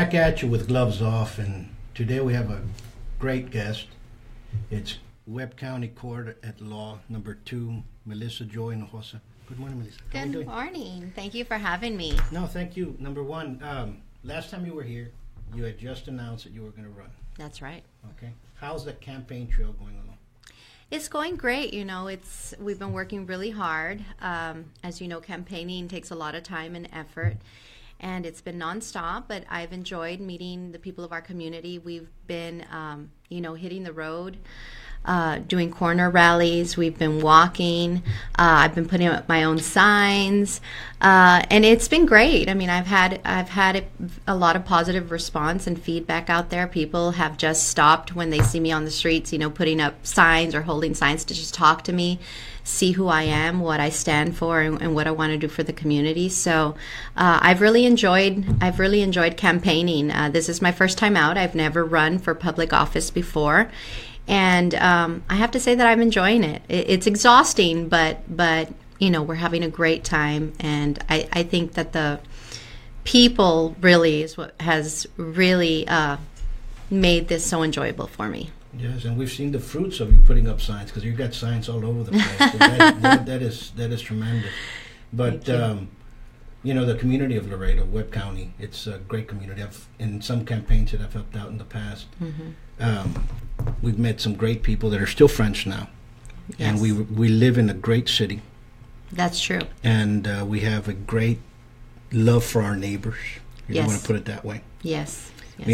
back at you with gloves off, and today we have a great guest. It's Webb County Court at Law number 2, Melissa Joy Hinojossa. Good morning, Melissa. How are you Good doing? morning. Thank you for having me. No, thank you. Number one, last time you were here, you had just announced that you were going to run. That's right. Okay. How's the campaign trail going along? It's going great. You know, we've been working really hard. As you know, campaigning takes a lot of time and effort, and it's been nonstop. But I've enjoyed meeting the people of our community. We've been, hitting the road, doing corner rallies. We've been walking. I've been putting up my own signs, and it's been great. I mean, I've had a lot of positive response and feedback out there. People have just stopped when they see me on the streets, putting up signs or holding signs to just talk to me, see who I am, what I stand for, and what I want to do for the community. So I've really enjoyed campaigning. This is my first time out. I've never run for public office before. And I have to say that I'm enjoying it. It's exhausting, but we're having a great time. And I think that the people really is what has really made this so enjoyable for me. Yes, and we've seen the fruits of you putting up signs, because you've got signs all over the place. So that is tremendous. But the community of Laredo, Webb County, it's a great community. In some campaigns that I've helped out in the past, we've met some great people that are still friends now. Yes. And we live in a great city. That's true. And we have a great love for our neighbors. You Yes. want to put it that way. Yes. Yes,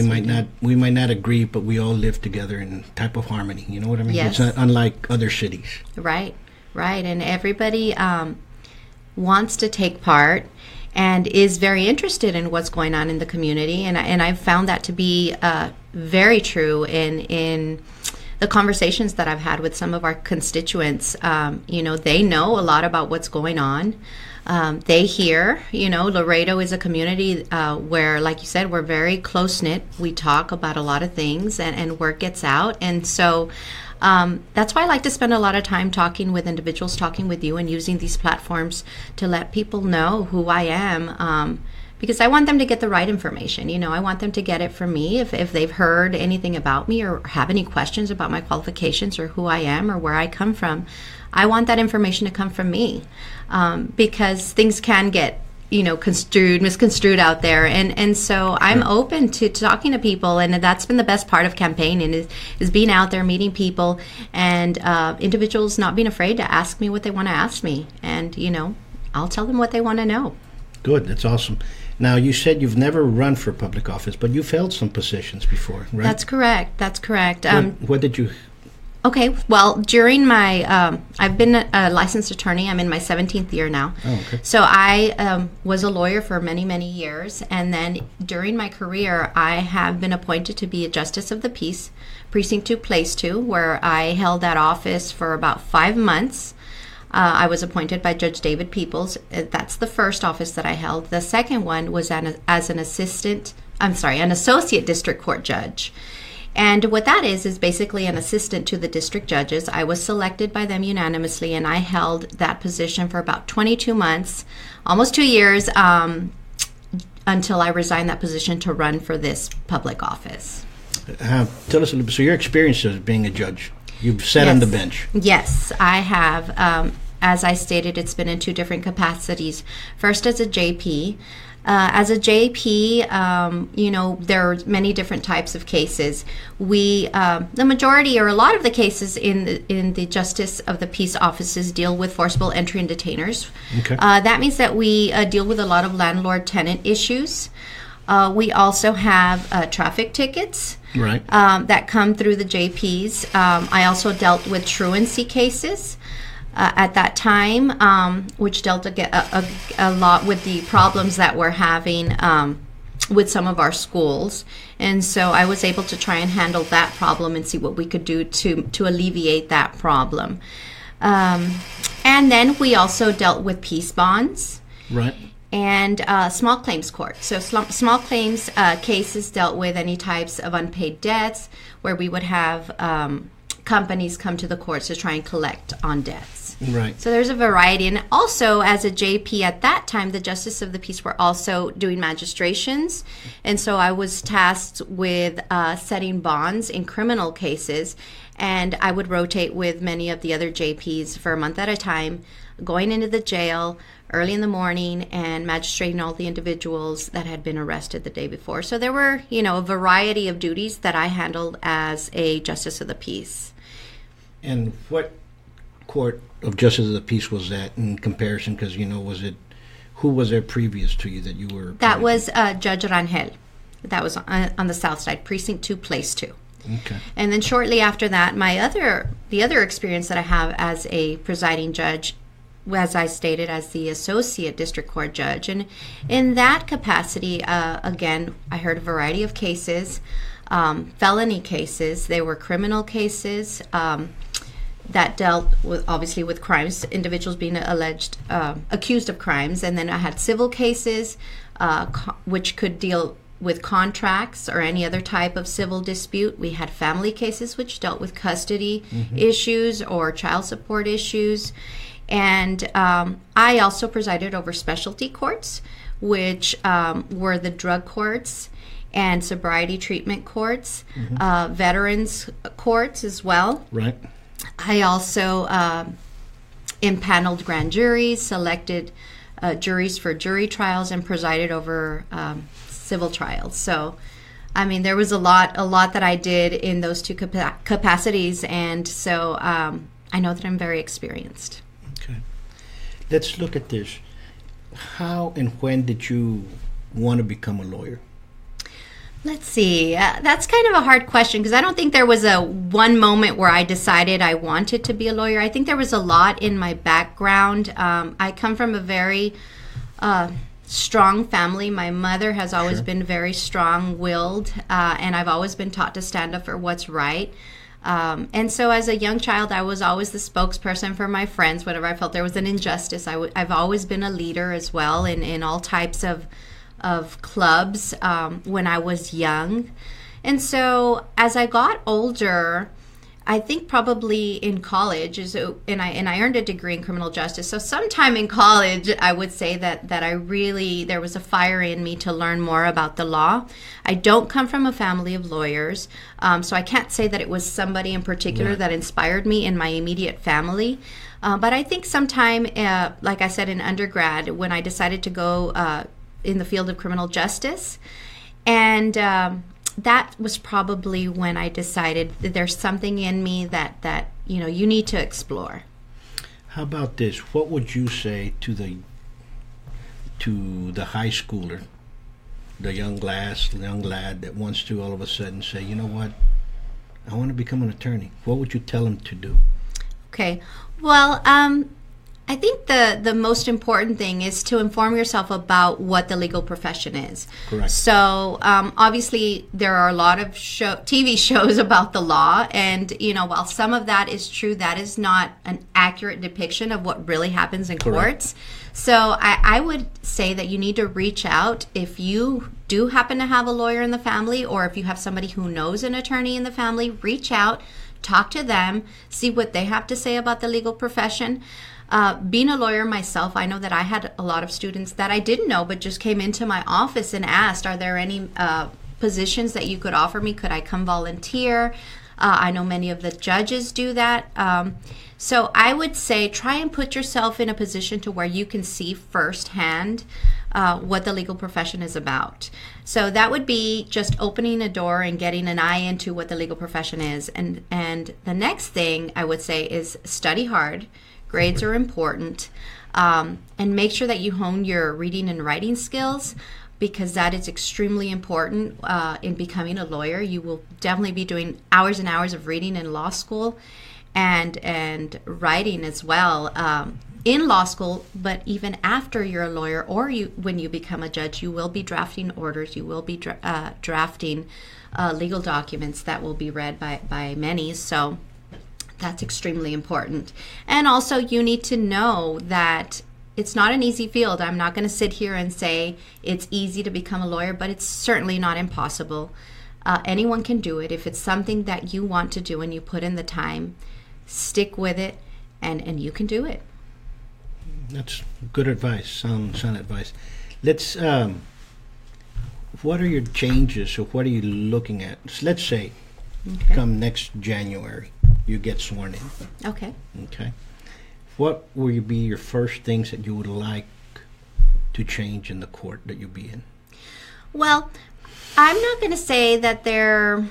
we might not agree, but we all live together in type of harmony. You know what I mean? Yes. It's not unlike other cities. Right. And everybody wants to take part and is very interested in what's going on in the community. And I've found that to be very true in the conversations that I've had with some of our constituents. They know a lot about what's going on. They hear, Laredo is a community where, like you said, we're very close-knit. We talk about a lot of things, and word gets out. And so that's why I like to spend a lot of time talking with individuals, talking with you, and using these platforms to let people know who I am, because I want them to get the right information. I want them to get it from me. If they've heard anything about me or have any questions about my qualifications or who I am or where I come from, I want that information to come from me, because things can get misconstrued out there, and so I'm open to talking to people, and that's been the best part of campaigning is being out there, meeting people, and individuals not being afraid to ask me what they want to ask me, and I'll tell them what they want to know. Good, that's awesome. Now, you said you've never run for public office, but you've held some positions before, right? That's correct. What did you... Okay, well, during my, I've been a licensed attorney. I'm in my 17th year now. Oh, okay. So I was a lawyer for many, many years. And then during my career, I have been appointed to be a Justice of the Peace, Precinct 2, Place 2, where I held that office for about 5 months. I was appointed by Judge David Peoples. That's the first office that I held. The second one was as an associate district court judge. And what that is basically an assistant to the district judges. I was selected by them unanimously, and I held that position for about 22 months, almost 2 years, until I resigned that position to run for this public office. Tell us a little bit. So your experience as being a judge, you've sat on the bench. Yes, I have. As I stated, it's been in 2 different capacities. First as a JP. As a JP, there are many different types of cases. The majority or a lot of the cases in the Justice of the Peace offices deal with forcible entry and detainers. Okay. That means that we deal with a lot of landlord-tenant issues. We also have traffic tickets, right, that come through the JPs. I also dealt with truancy cases. At that time, which dealt a lot with the problems that we're having with some of our schools. And so I was able to try and handle that problem and see what we could do to alleviate that problem. And then we also dealt with peace bonds. Right. And small claims court. So small claims cases dealt with any types of unpaid debts, where we would have companies come to the courts to try and collect on debts. Right. So there's a variety. And also, as a JP at that time, the Justice of the Peace were also doing magistrations. And so I was tasked with setting bonds in criminal cases. And I would rotate with many of the other JPs for a month at a time, going into the jail early in the morning and magistrating all the individuals that had been arrested the day before. So there were, a variety of duties that I handled as a Justice of the Peace. And what court of Justice of the Peace was that in comparison? Because, who was there previous to you that you were? That was Judge Rangel. That was on the south side, Precinct 2, Place 2. Okay. And then shortly after that, the other experience that I have as a presiding judge, as I stated, as the associate district court judge. And in that capacity, again, I heard a variety of cases, felony cases. They were criminal cases that dealt with, obviously, with crimes, individuals being accused of crimes. And then I had civil cases, which could deal with contracts or any other type of civil dispute. We had family cases, which dealt with custody issues or child support issues. And I also presided over specialty courts, which were the drug courts and sobriety treatment courts, veterans courts as well. Right. I also impaneled grand juries, selected juries for jury trials, and presided over civil trials. So, there was a lot that I did in those two capacities, and so I know that I'm very experienced. Okay. Let's look at this. How and when did you want to become a lawyer? Let's see. That's kind of a hard question because I don't think there was a one moment where I decided I wanted to be a lawyer. I think there was a lot in my background. I come from a very strong family. My mother has always been very strong-willed, and I've always been taught to stand up for what's right. And so as a young child, I was always the spokesperson for my friends whenever I felt there was an injustice. I've always been a leader as well in all types of clubs when I was young. And so as I got older, I think probably in college, and I earned a degree in criminal justice. So sometime in college, I would say that there was a fire in me to learn more about the law. I don't come from a family of lawyers, so I can't say that it was somebody in particular that inspired me in my immediate family. But I think sometime, like I said, in undergrad, when I decided to go in the field of criminal justice, and that was probably when I decided that there's something in me that you need to explore. How about this? What would you say to the high schooler, the young lad that wants to all of a sudden say, you know what, I want to become an attorney? What would you tell him to do? Okay. Well, I think the most important thing is to inform yourself about what the legal profession is. Correct. So obviously there are a lot of TV shows about the law, and while some of that is true, that is not an accurate depiction of what really happens in courts. So I would say that you need to reach out if you do happen to have a lawyer in the family, or if you have somebody who knows an attorney in the family. Reach out, talk to them, see what they have to say about the legal profession. Being a lawyer myself, I know that I had a lot of students that I didn't know but just came into my office and asked, are there any positions that you could offer me? Could I come volunteer? I know many of the judges do that. So I would say try and put yourself in a position to where you can see firsthand what the legal profession is about. So that would be just opening a door and getting an eye into what the legal profession is. And the next thing I would say is study hard. Grades are important, and make sure that you hone your reading and writing skills, because that is extremely important in becoming a lawyer. You will definitely be doing hours and hours of reading in law school and writing as well in law school, but even after you're a lawyer or when you become a judge, you will be drafting orders, you will be drafting legal documents that will be read by many. So that's extremely important. And also you need to know that it's not an easy field. I'm not going to sit here and say it's easy to become a lawyer, but it's certainly not impossible. Anyone can do it. If it's something that you want to do and you put in the time, stick with it and you can do it. That's good advice, sound advice. Let's, what are your changes, or what are you looking at? So let's say, come next January, you get sworn in. Okay. Okay. What will be your first things that you would like to change in the court that you'll be in? Well, I'm not going to say that they're...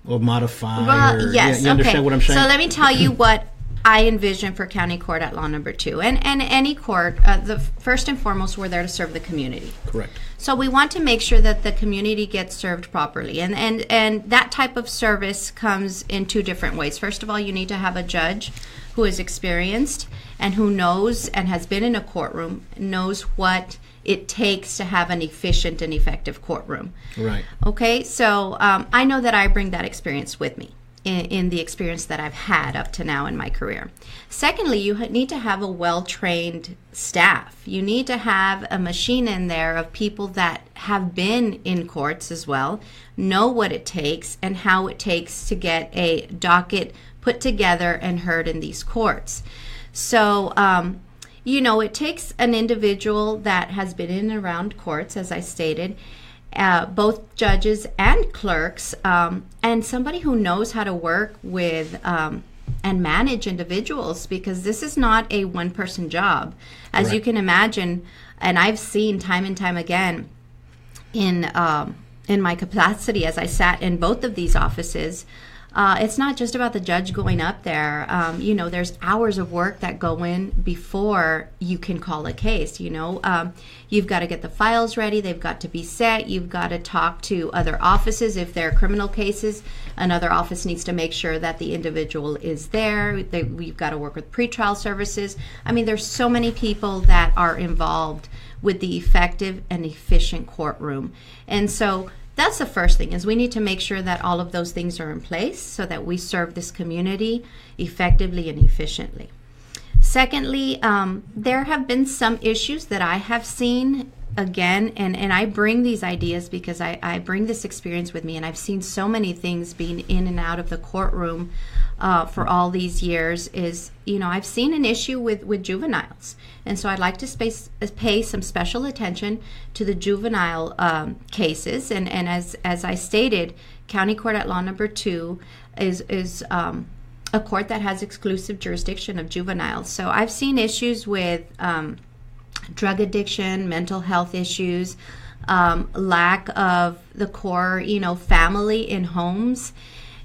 Or modify, well, yes, you understand what I'm saying? So let me tell you what I envision for County Court at Law Number 2. And any court, the first and foremost, we're there to serve the community. Correct. So we want to make sure that the community gets served properly. And that type of service comes in two different ways. First of all, you need to have a judge who is experienced and who knows and has been in a courtroom, knows what it takes to have an efficient and effective courtroom. Right. Okay, so I know that I bring that experience with me in the experience that I've had up to now in my career. Secondly, you need to have a well-trained staff. You need to have a machine in there of people that have been in courts as well, know what it takes and how it takes to get a docket put together and heard in these courts. So, it takes an individual that has been in and around courts, as I stated, both judges and clerks, and somebody who knows how to work with and manage individuals, because this is not a one-person job. As you can imagine, and I've seen time and time again in my capacity as I sat in both of these offices, it's not just about the judge going up there. There's hours of work that go in before you can call a case. You've got to get the files ready. They've got to be set. You've got to talk to other offices. If they're criminal cases, another office needs to make sure that the individual is there. We've got to work with pretrial services. I mean, there's so many people that are involved with the effective and efficient courtroom. And so that's the first thing, is we need to make sure that all of those things are in place so that we serve this community effectively and efficiently. Secondly, there have been some issues that I have seen, again, and I bring these ideas because I bring this experience with me, and I've seen so many things being in and out of the courtroom for all these years, is, I've seen an issue with juveniles. And so I'd like to pay some special attention to the juvenile cases. And as I stated, County Court at Law Number 2 is a court that has exclusive jurisdiction of juveniles. So I've seen issues with drug addiction, mental health issues, lack of the core, family in homes.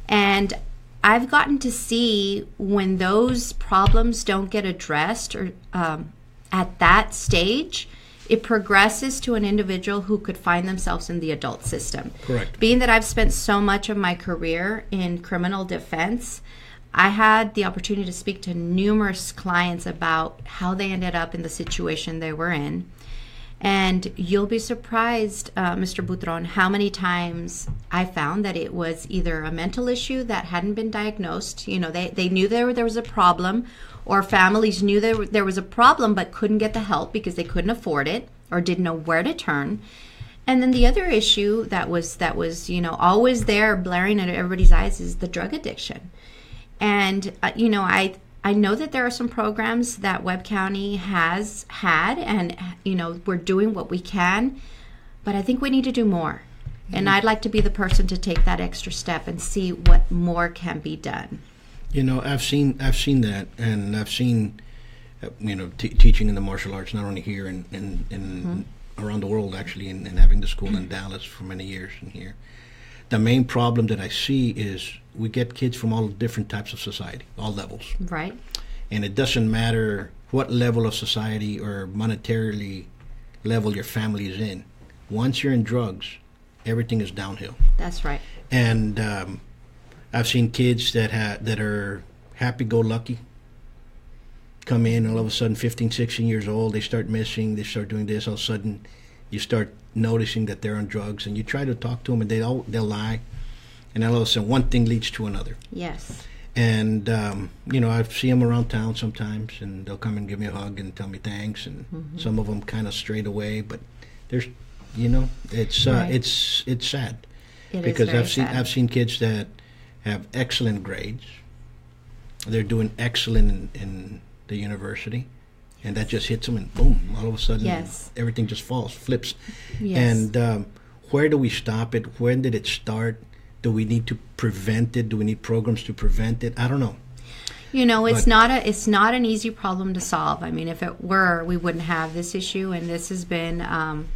And I've gotten to see when those problems don't get addressed or at that stage, it progresses to an individual who could find themselves in the adult system. Correct. Being that I've spent so much of my career in criminal defense, I had the opportunity to speak to numerous clients about how they ended up in the situation they were in. And you'll be surprised, Mr. Buitrón, how many times I found that it was either a mental issue that hadn't been diagnosed. They knew there was a problem, or families knew there was a problem but couldn't get the help because they couldn't afford it or didn't know where to turn. And then the other issue that was always there blaring at everybody's eyes is the drug addiction. And I know that there are some programs that Webb County has had, and we're doing what we can, but I think we need to do more. And I'd like to be the person to take that extra step and see what more can be done. I've seen that, and I've seen teaching in the martial arts, not only here and around the world, actually, and having the school in Dallas for many years and here. The main problem that I see is we get kids from all different types of society, all levels. Right. And it doesn't matter what level of society or monetarily level your family is in. Once you're in drugs, everything is downhill. That's right. And I've seen kids that are happy-go-lucky come in, and all of a sudden, 15, 16 years old, they start missing, they start doing this. All of a sudden, you start noticing that they're on drugs, and you try to talk to them, and they'll lie. And all of a sudden, one thing leads to another. Yes. And, I see them around town sometimes, and they'll come and give me a hug and tell me thanks. And some of them kind of strayed away, but there's, it's Right. it's sad. It Because is very sad. I've seen kids that have excellent grades, they're doing excellent in the university, and that just hits them, and boom, all of a sudden, everything just falls, flips. Yes. And where do we stop it? When did it start? Do we need to prevent it? Do we need programs to prevent it? I don't know. You know, it's not an easy problem to solve. I mean, if it were, we wouldn't have this issue. And this has been,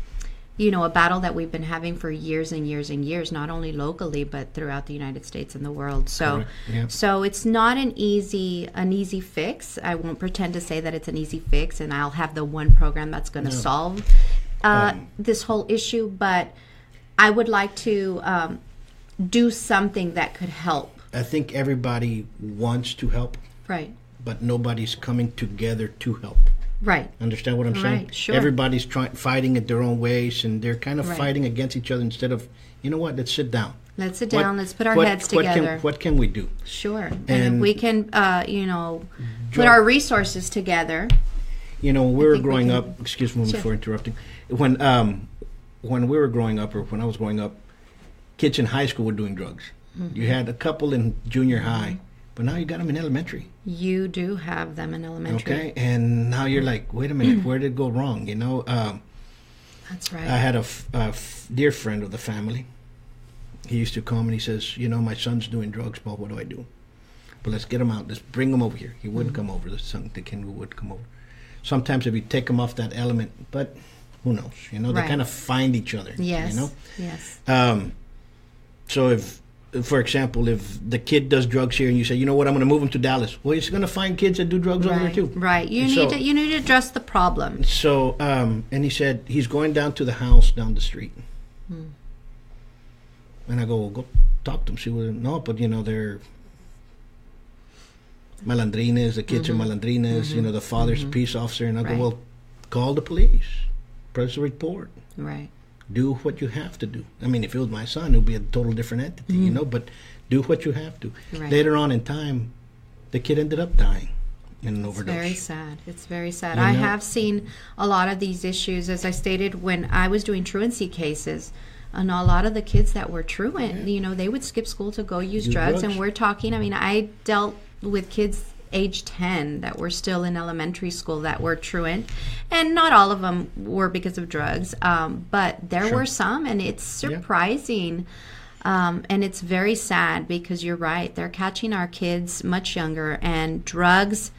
you know, a battle that we've been having for years and years and years, not only locally but throughout the United States and the world. So, so it's not an easy fix. I won't pretend to say that it's an easy fix, and I'll have the one program that's going to solve this whole issue. But I would like to do something that could help. I think everybody wants to help. Right. But nobody's coming together to help. Right. Understand what I'm saying? Right, sure. Everybody's fighting at their own ways, and they're kind of fighting against each other instead of, you know what, let's sit down. Let's sit down. Let's put our heads together. What can we do? Sure. And if we can, you know, put our resources together. You know, when we were growing up, excuse me for interrupting, when we were growing up, or when I was growing up, kids in high school were doing drugs. Mm-hmm. You had a couple in junior high, but now you got them in elementary. You do have them in elementary. Okay, and now you're like, wait a minute, where did it go wrong? You know, that's right. I had a dear friend of the family. He used to come and he says, you know, my son's doing drugs, but what do I do? But let's get him out. Let's bring him over here. He wouldn't come over. The kid would come over. Sometimes if you take him off that element, but who knows? You know, they kind of find each other. Yes. You know. Yes. So if, for example, if the kid does drugs here and you say, you know what, I'm going to move him to Dallas. Well, he's going to find kids that do drugs over there too. Right. You need to address the problem. So, and he said he's going down to the house down the street. And I go, well, go talk to him. See what? No, but you know they're malandrines. The kids are malandrines. You know, the father's a peace officer. And I go, well, call the police. Press a report. Right. Do what you have to do. I mean, if it was my son, it would be a total different entity, you know, but do what you have to. Right. Later on in time, the kid ended up dying in an overdose. It's very sad. It's very sad. You know? I have seen a lot of these issues, as I stated, when I was doing truancy cases. And a lot of the kids that were truant, you know, they would skip school to go use drugs. And we're talking, I mean, I dealt with kids age 10 that were still in elementary school that were truant, and not all of them were because of drugs, but there were some, and it's surprising, and it's very sad, because you're right, they're catching our kids much younger, and drugs,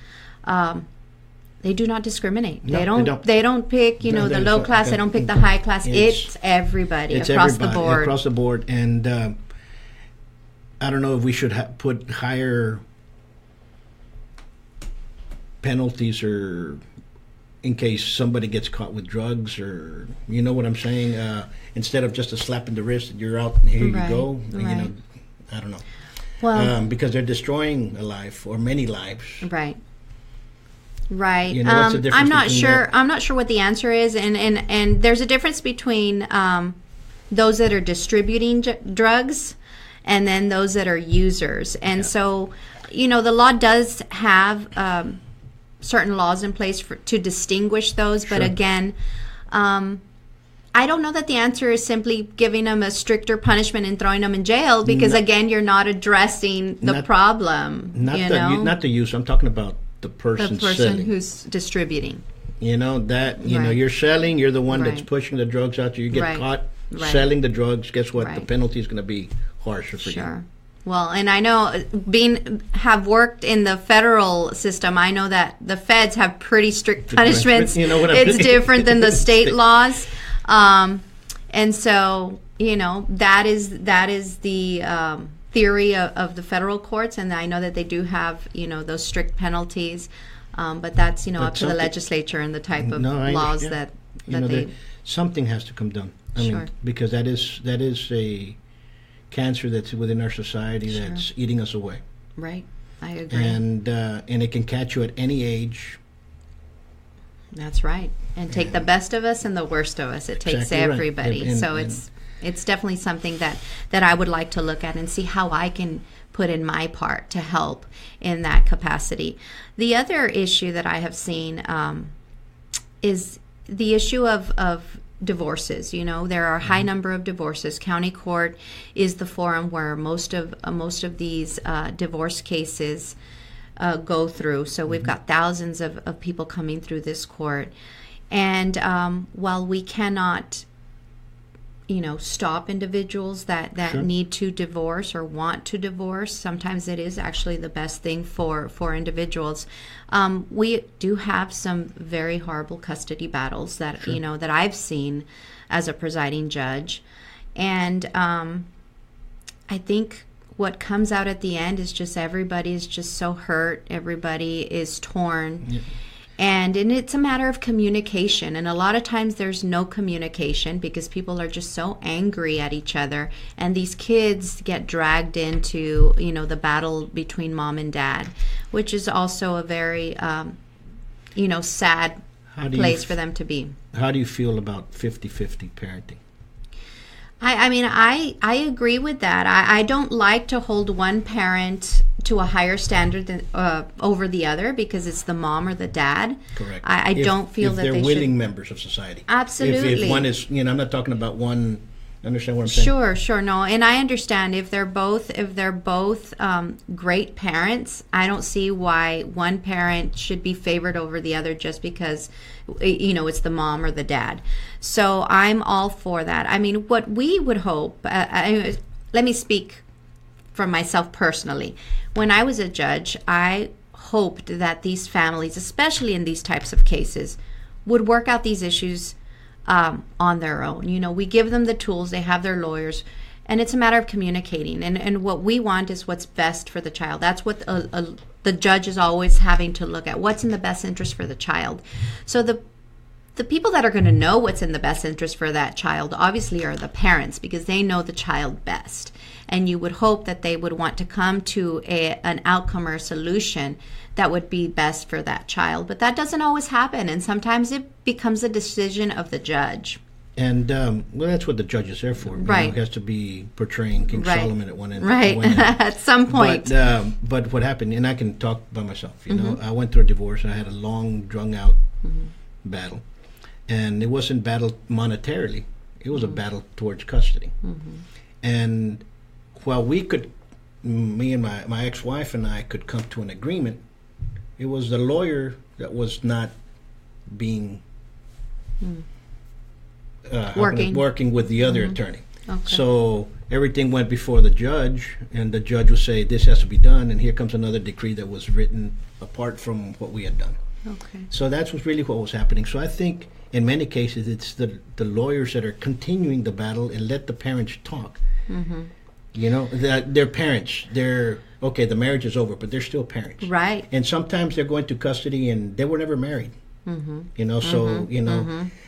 they do not discriminate. No, they don't pick, you know, the low class, they don't pick the high class. It's everybody across the board. And I don't know if we should put higher penalties, or in case somebody gets caught with drugs, or you know what I'm saying, instead of just a slap in the wrist, you're out, here you go. And, you know, I don't know. Well, because they're destroying a life or many lives. Right. You know, what's the difference? I'm not sure what the answer is, and there's a difference between those that are distributing drugs and then those that are users. And so, you know, the law does have certain laws in place to distinguish those, but again, I don't know that the answer is simply giving them a stricter punishment and throwing them in jail, because again, you're not addressing the problem. Not the use. I'm talking about the person selling. Who's distributing. You know that you know you're selling. You're the one that's pushing the drugs out. You get caught selling the drugs. Guess what? The penalty is going to be harsher for you. Well, and I know, have worked in the federal system, I know that the feds have pretty strict punishments. You know what it's different than the state laws. And so, you know, that is the theory of the federal courts, and I know that they do have, you know, those strict penalties. But that's, you know, up to the legislature and the type of laws that something has to come done. I mean, because that is a cancer that's within our society that's eating us away. Right, I agree. And it can catch you at any age. That's right, and take the best of us and the worst of us. It takes everybody. Right. So it's definitely something that I would like to look at and see how I can put in my part to help in that capacity. The other issue that I have seen is the issue of divorces. You know, there are a high number of divorces. County court is the forum where most of these divorce cases go through. So we've got thousands of people coming through this court. And while we cannot, stop individuals that Sure. need to divorce or want to divorce, sometimes it is actually the best thing for individuals. We do have some very horrible custody battles that, Sure. That I've seen as a presiding judge. And I think what comes out at the end is just everybody is just so hurt. Everybody is torn. Yeah. And it's a matter of communication. And a lot of times there's no communication because people are just so angry at each other. And these kids get dragged into, the battle between mom and dad, which is also a very, sad place for them to be. How do you feel about 50-50 parenting? I agree with that. I don't like to hold one parent to a higher standard than over the other because it's the mom or the dad. Correct. I don't feel that they're they willing should. members of society. Absolutely. If one is, I'm not talking about one. Understand what I'm saying? Sure, no, and I understand if they're both great parents. I don't see why one parent should be favored over the other just because it's the mom or the dad. So I'm all for that. I mean, what we would hope. Let me speak from myself personally. When I was a judge, I hoped that these families, especially in these types of cases, would work out these issues on their own. We give them the tools, they have their lawyers, and it's a matter of communicating. And what we want is what's best for the child. That's what the judge is always having to look at, what's in the best interest for the child. So the people that are going to know what's in the best interest for that child obviously are the parents because they know the child best. And you would hope that they would want to come to an outcome or a solution that would be best for that child. But that doesn't always happen, and sometimes it becomes a decision of the judge. And, that's what the judge is there for. Right. He has to be portraying King Solomon at one end. Right, at some point. But what happened, and I can talk by myself, I went through a divorce. I had a long, drawn-out battle. And it wasn't battle monetarily. It was a battle towards custody. And while me and my ex-wife and I could come to an agreement, it was the lawyer that was not being working with the other attorney. Okay. So everything went before the judge, and the judge would say, this has to be done, and here comes another decree that was written apart from what we had done. Okay. So that's really what was happening. So I think in many cases it's the lawyers that are continuing the battle and let the parents talk. They're parents. Okay, the marriage is over, but they're still parents. Right. And sometimes they're going to custody and they were never married.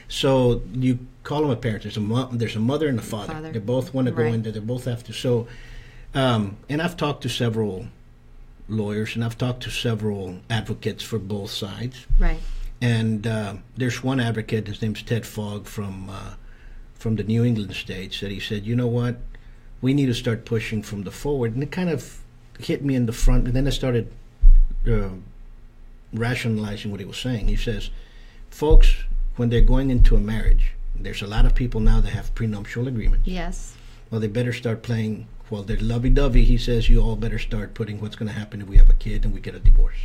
So you call them a parent. There's a mother and a father. They both want to go in there. They both have to. So, and I've talked to several lawyers and I've talked to several advocates for both sides. Right. And there's one advocate, his name's Ted Fogg from the New England states, that he said, you know what, we need to start pushing from the forward. And it kind of hit me in the front, and then I started rationalizing what he was saying. He says, folks, when they're going into a marriage, there's a lot of people now that have prenuptial agreements. Yes. Well, they better start playing, while they're lovey-dovey, he says, you all better start putting what's going to happen if we have a kid and we get a divorce.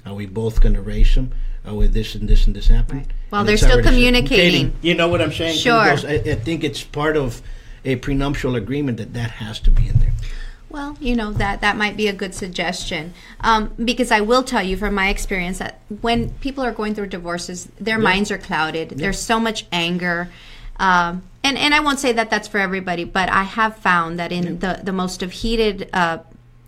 Are we both going to raise them? Are we this and this and this happen? Right. Well, they're still communicating. You know what I'm saying? Sure. I think it's part of a prenuptial agreement that has to be in there. Well, that might be a good suggestion. Because I will tell you from my experience that when people are going through divorces, their minds are clouded. There's so much anger. And I won't say that that's for everybody, but I have found that in the most of heated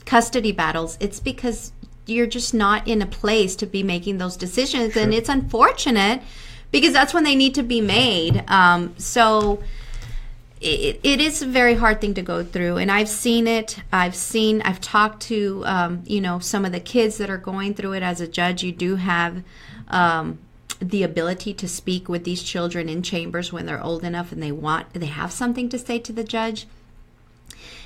custody battles, it's because you're just not in a place to be making those decisions. Sure. And it's unfortunate because that's when they need to be made. So it is a very hard thing to go through. And I've seen it. I've talked to, some of the kids that are going through it. As a judge, you do have the ability to speak with these children in chambers when they're old enough and they have something to say to the judge.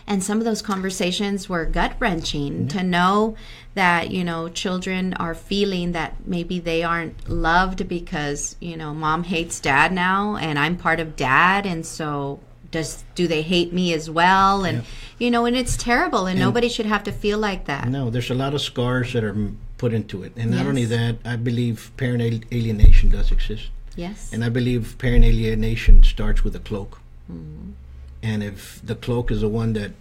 And some of those conversations were gut-wrenching to know that, children are feeling that maybe they aren't loved because, mom hates dad now and I'm part of dad, and so do they hate me as well? And and it's terrible, and nobody should have to feel like that. No, there's a lot of scars that are put into it, and not only that, I believe parent alienation does exist. Yes. And I believe parent alienation starts with a cloak. Mm-hmm. And if the cloak is the one that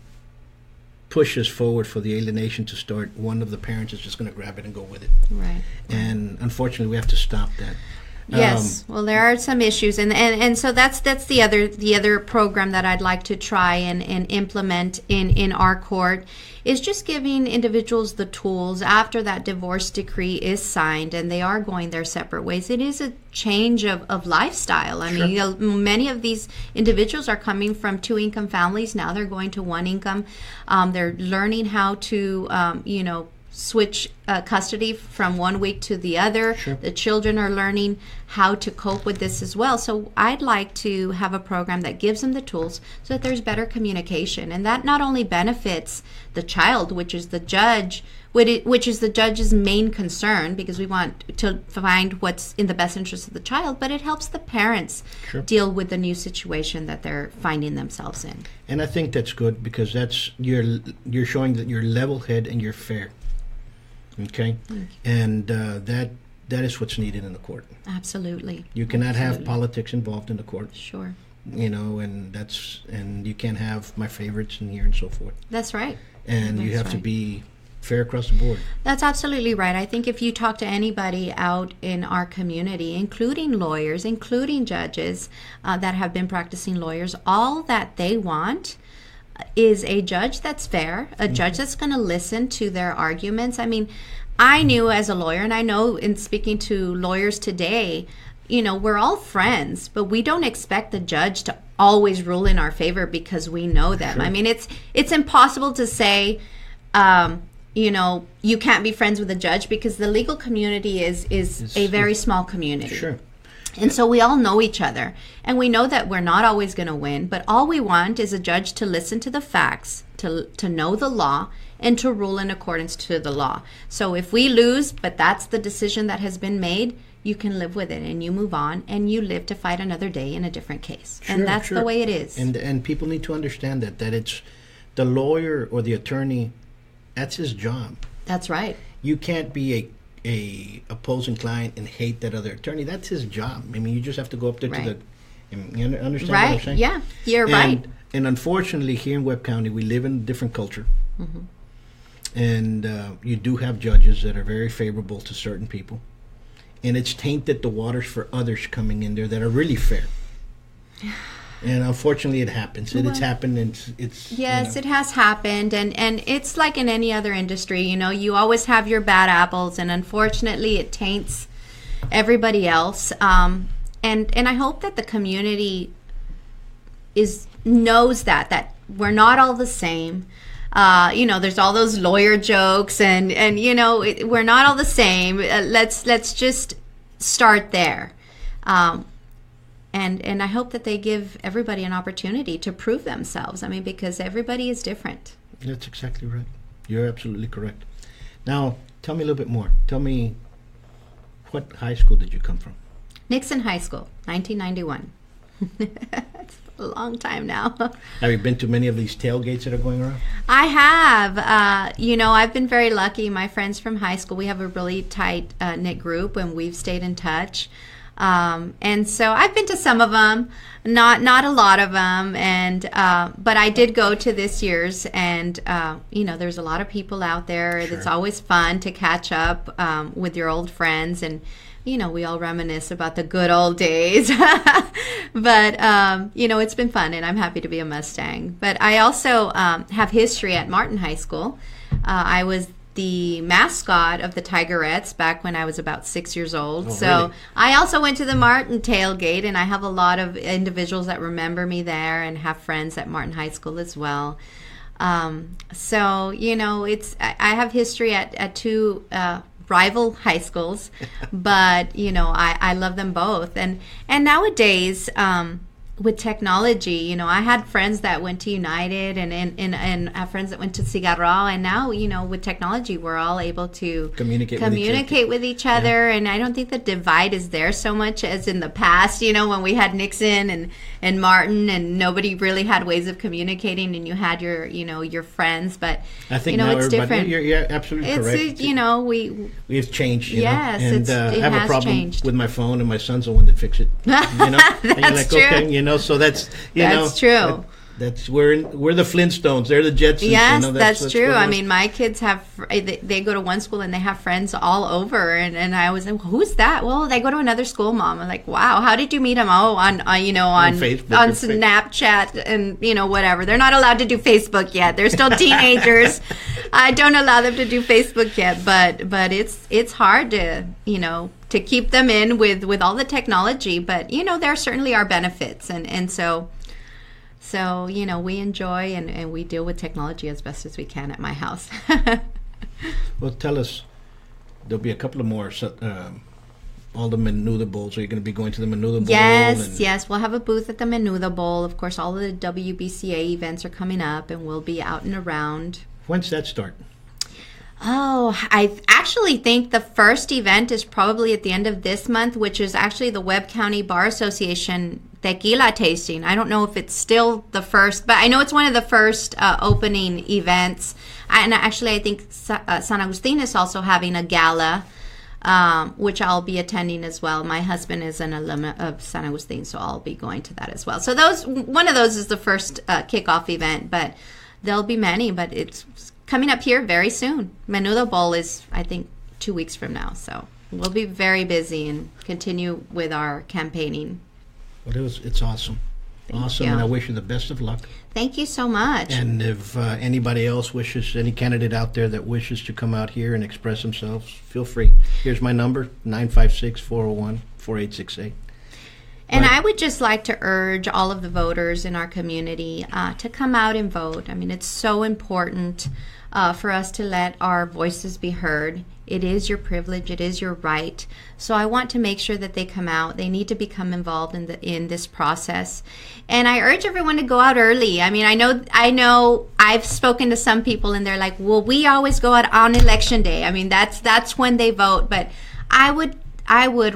pushes forward for the alienation to start, one of the parents is just going to grab it and go with it. Right. And unfortunately, we have to stop that. Yes. Well, there are some issues, and so that's the other program that I'd like to try and implement in our court is just giving individuals the tools after that divorce decree is signed and they are going their separate ways. It is a change of lifestyle. I mean, many of these individuals are coming from 2-income families. Now they're going to 1 income. They're learning how to, switch custody from 1 week to the other. Sure. The children are learning how to cope with this as well. So I'd like to have a program that gives them the tools so that there's better communication. And that not only benefits the child, which is the judge, which is the judge's main concern, because we want to find what's in the best interest of the child, but it helps the parents deal with the new situation that they're finding themselves in. And I think that's good, because that's you're showing that you're level-headed and you're fair. Okay, and that is what's needed in the court. Absolutely. You cannot have politics involved in the court. Sure. And you can't have my favorites in here and so forth. That's right. And you have to be fair across the board. That's absolutely right. I think if you talk to anybody out in our community, including lawyers, including judges that have been practicing lawyers, all that they want is a judge that's fair, a judge that's going to listen to their arguments. I mean, I knew as a lawyer, and I know in speaking to lawyers today, we're all friends, but we don't expect the judge to always rule in our favor because we know them. Sure. I mean, it's impossible to say, you can't be friends with a judge, because the legal community is a very small community. Sure. And so we all know each other, and we know that we're not always going to win, but all we want is a judge to listen to the facts, to know the law, and to rule in accordance to the law. So if we lose, but that's the decision that has been made, you can live with it, and you move on, and you live to fight another day in a different case. Sure, and that's the way it is. And people need to understand that it's the lawyer or the attorney, that's his job. That's right. You can't be a opposing client and hate that other attorney. That's his job. I mean, you just have to go up there to you understand what I'm saying? Yeah, you're right. And unfortunately, here in Webb County, we live in a different culture. Mm-hmm. And you do have judges that are very favorable to certain people. And it's tainted the waters for others coming in there that are really fair. And unfortunately, it happens. It's happened. And it's yes, it has happened, and it's like in any other industry. You always have your bad apples, and unfortunately, it taints everybody else. And I hope that the community knows that we're not all the same. There's all those lawyer jokes, and we're not all the same. Let's just start there. And I hope that they give everybody an opportunity to prove themselves. I mean, because everybody is different. That's exactly right. You're absolutely correct. Now, tell me a little bit more. Tell me, what high school did you come from? Nixon High School, 1991. That's a long time now. Have you been to many of these tailgates that are going around? I have. I've been very lucky. My friends from high school, we have a really tight knit group, and we've stayed in touch. And so I've been to some of them, not a lot of them, and but I did go to this year's, and there's a lot of people out there. Sure. It's always fun to catch up with your old friends, and we all reminisce about the good old days. But it's been fun, and I'm happy to be a Mustang. But I also have history at Martin High School. I was the mascot of the Tigerettes back when I was about 6 years old. So really? I also went to the Martin tailgate, and I have a lot of individuals that remember me there and have friends at Martin High School as well. So I have history at two rival high schools, but I love them both. And nowadays, with technology, you know, I had friends that went to United and have friends that went to Cigarro, and now, you know, with technology, we're all able to communicate with each other. Yeah. And I don't think the divide is there so much as in the past, you know, when we had Nixon and Martin, and nobody really had ways of communicating, and you had your, you know, your friends. But I think, you know, now it's different. You're absolutely correct. You know, we've changed. Yes, know? And it I have has a problem changed. with my phone, and my son's the one that fixed it. You know, That's and you're like, true. okay, you know, so that's true. That's we're the Flintstones. They're the Jetsons. Yes, you know, that's true. I mean, my kids they go to one school and they have friends all over, and I was like, well, who's that? Well, they go to another school, Mom. I'm like, wow, how did you meet them? Oh, on Facebook, on Snapchat, and you know, whatever. They're not allowed to do Facebook yet. They're still teenagers. I don't allow them to do Facebook yet, but it's hard to, you know, to keep them in with all the technology. But you know, there certainly are benefits, and so. So, you know, we enjoy and we deal with technology as best as we can at my house. Well, tell us, there'll be a couple of more, all the Menudo Bowls. Are you going to be going to the Menudo Bowl? Yes. We'll have a booth at the Menudo Bowl. Of course, all of the WBCA events are coming up, and we'll be out and around. When's that start? Oh, I actually think the first event is probably at the end of this month, which is actually the Webb County Bar Association tequila tasting. I don't know if it's still the first, but I know it's one of the first opening events. And actually, I think San Agustin is also having a gala, which I'll be attending as well. My husband is an alumna of San Agustin, so I'll be going to that as well. So one of those is the first kickoff event, but there'll be many, but it's coming up here very soon. Menudo Bowl is, I think, 2 weeks from now, so we'll be very busy and continue with our campaigning. Well, it's awesome. Thank you. And I wish you the best of luck. Thank you so much. And if anybody else wishes, any candidate out there that wishes to come out here and express themselves, feel free. Here's my number, 956-401-4868. And I would just like to urge all of the voters in our community to come out and vote. I mean, it's so important for us to let our voices be heard. It is your privilege. It is your right. So I want to make sure that they come out. They need to become involved in this process. And I urge everyone to go out early. I mean, I know I've spoken to some people and they're like, well, we always go out on election day. I mean, that's when they vote. But I would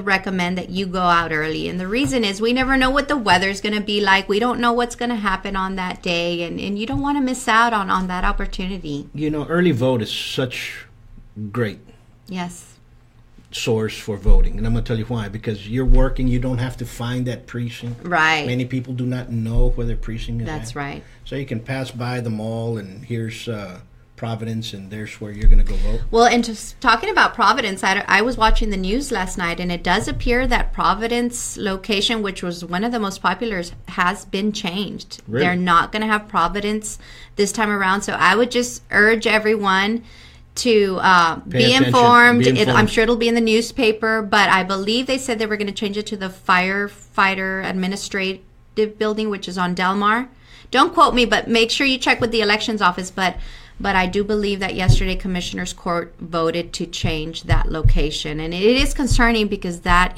recommend that you go out early. And the reason is we never know what the weather's going to be like. We don't know what's going to happen on that day. And you don't want to miss out on that opportunity. You know, early vote is such great. Yes. Source for voting. And I'm going to tell you why. Because you're working, you don't have to find that precinct. Right. Many people do not know where their precinct is. That's right. So you can pass by the mall and here's Providence, and there's where you're going to go vote. Well, and just talking about Providence, I was watching the news last night, and it does appear that Providence location, which was one of the most popular, has been changed. Really? They're not going to have Providence this time around. So I would just urge everyone to be informed. I'm sure it'll be in the newspaper, but I believe they said they were going to change it to the firefighter administrative building, which is on Del Mar. Don't quote me, but make sure you check with the elections office. But I do believe that yesterday Commissioner's Court voted to change that location. And it is concerning because I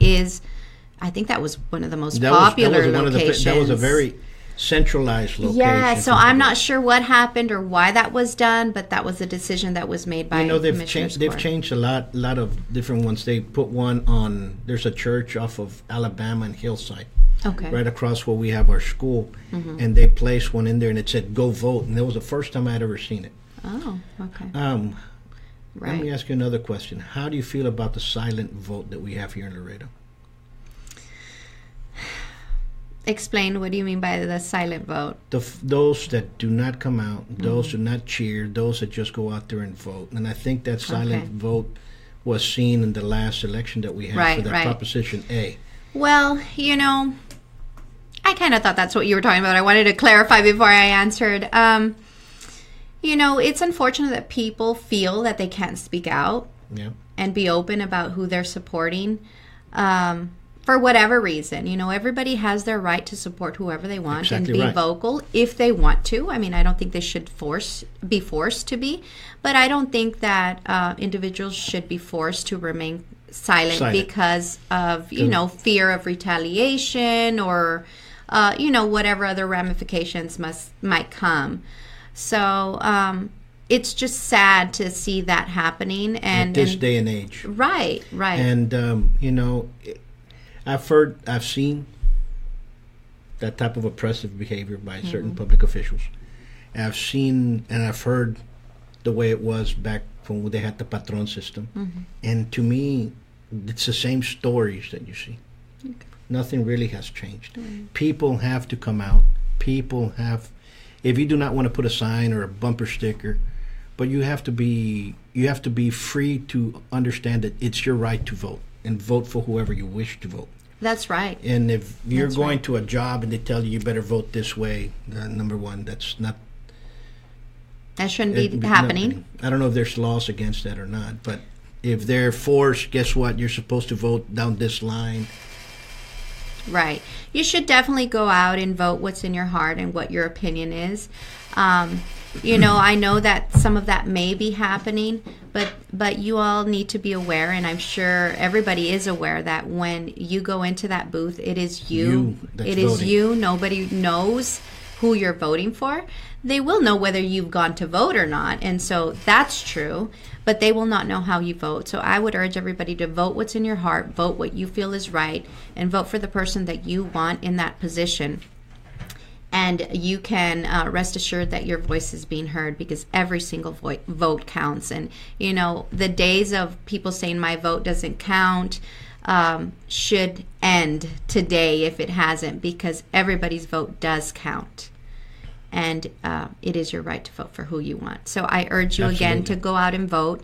think that was one of the most popular locations. That was a very centralized location. Yeah, so I'm not sure what happened or why that was done, but that was a decision that was made by they've changed a lot of different ones. They put one on, there's a church off of Alabama and Hillside. Okay. Right across where we have our school. Mm-hmm. And they placed one in there and it said, go vote. And that was the first time I'd ever seen it. Oh, okay. Right. Let me ask you another question. How do you feel about the silent vote that we have here in Laredo? Explain, what do you mean by the silent vote? Those that do not come out, those do not cheer, those that just go out there and vote. And I think that silent vote was seen in the last election that we had for that Proposition A. Well, you know, I kind of thought that's what you were talking about. I wanted to clarify before I answered. You know, it's unfortunate that people feel that they can't speak out and be open about who they're supporting for whatever reason. You know, everybody has their right to support whoever they want and be vocal if they want to. I mean, I don't think they should be forced to be, but I don't think that individuals should be forced to remain silent because of, you know, fear of retaliation or whatever other ramifications might come. So it's just sad to see that happening. And at this day and age. Right. And, I've seen that type of oppressive behavior by certain public officials. I've seen and I've heard the way it was back when they had the Patrón system. And to me, it's the same stories that you see. Okay. Nothing really has changed. People have to come out. If you do not want to put a sign or a bumper sticker, but you have to be free to understand that it's your right to vote and vote for whoever you wish to vote. That's right. And if you're going to a job and they tell you better vote this way, number one, that shouldn't be happening. I don't know if there's laws against that or not, but if they're forced, guess what? You're supposed to vote down this line. Right. You should definitely go out and vote what's in your heart and what your opinion is. I know that some of that may be happening, but you all need to be aware, and I'm sure everybody is aware that when you go into that booth, it is you. It is you. Nobody knows who you're voting for. They will know whether you've gone to vote or not, and so that's true, but they will not know how you vote. So I would urge everybody to vote what's in your heart, vote what you feel is right, and vote for the person that you want in that position. And you can rest assured that your voice is being heard, because every single vote counts. And, the days of people saying my vote doesn't count should end today if it hasn't, because everybody's vote does count. And it is your right to vote for who you want. So I urge you again to go out and vote.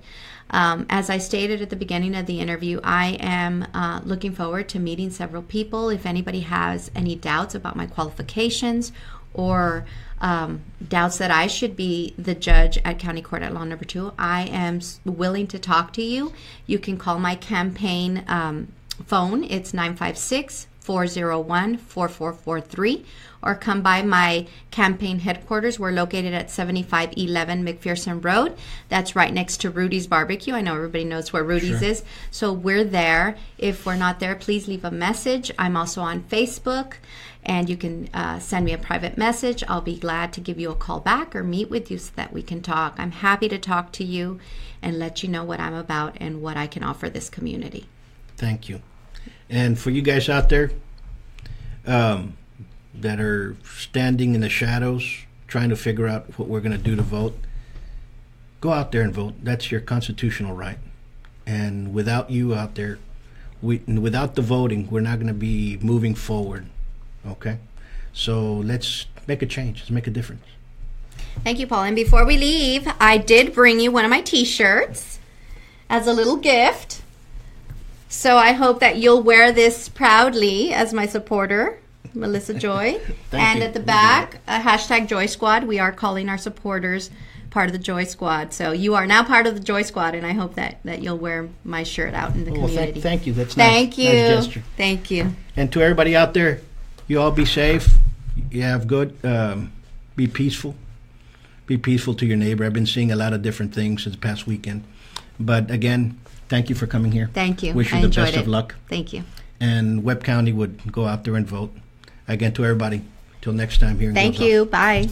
As I stated at the beginning of the interview, I am looking forward to meeting several people. If anybody has any doubts about my qualifications or doubts that I should be the judge at County Court at Law Number 2, I am willing to talk to you. You can call my campaign phone. It's 956-401-4443, or come by my campaign headquarters. We're located at 7511 McPherson Road. That's right next to Rudy's Barbecue. I know everybody knows where Rudy's is. So we're there. If we're not there, please leave a message. I'm also on Facebook, and you can send me a private message. I'll be glad to give you a call back or meet with you so that we can talk. I'm happy to talk to you and let you know what I'm about and what I can offer this community. Thank you. And for you guys out there that are standing in the shadows trying to figure out what we're going to do to vote, go out there and vote. That's your constitutional right. And without you out there, without the voting, we're not going to be moving forward. Okay? So let's make a change. Let's make a difference. Thank you, Paul. And before we leave, I did bring you one of my T-shirts as a little gift. So I hope that you'll wear this proudly as my supporter, Melissa Joy. And at the back, hashtag Joy Squad. We are calling our supporters part of the Joy Squad. So you are now part of the Joy Squad, and I hope that you'll wear my shirt out in the community. Well, thank you. That's nice. Nice gesture. Thank you. And to everybody out there, you all be safe. You have good. Be peaceful. Be peaceful to your neighbor. I've been seeing a lot of different things this past weekend. But again, thank you for coming here. Thank you. Wish you the best of luck. Thank you. And Webb County would go out there and vote. Again, to everybody, till next time here in Thank you. Bye.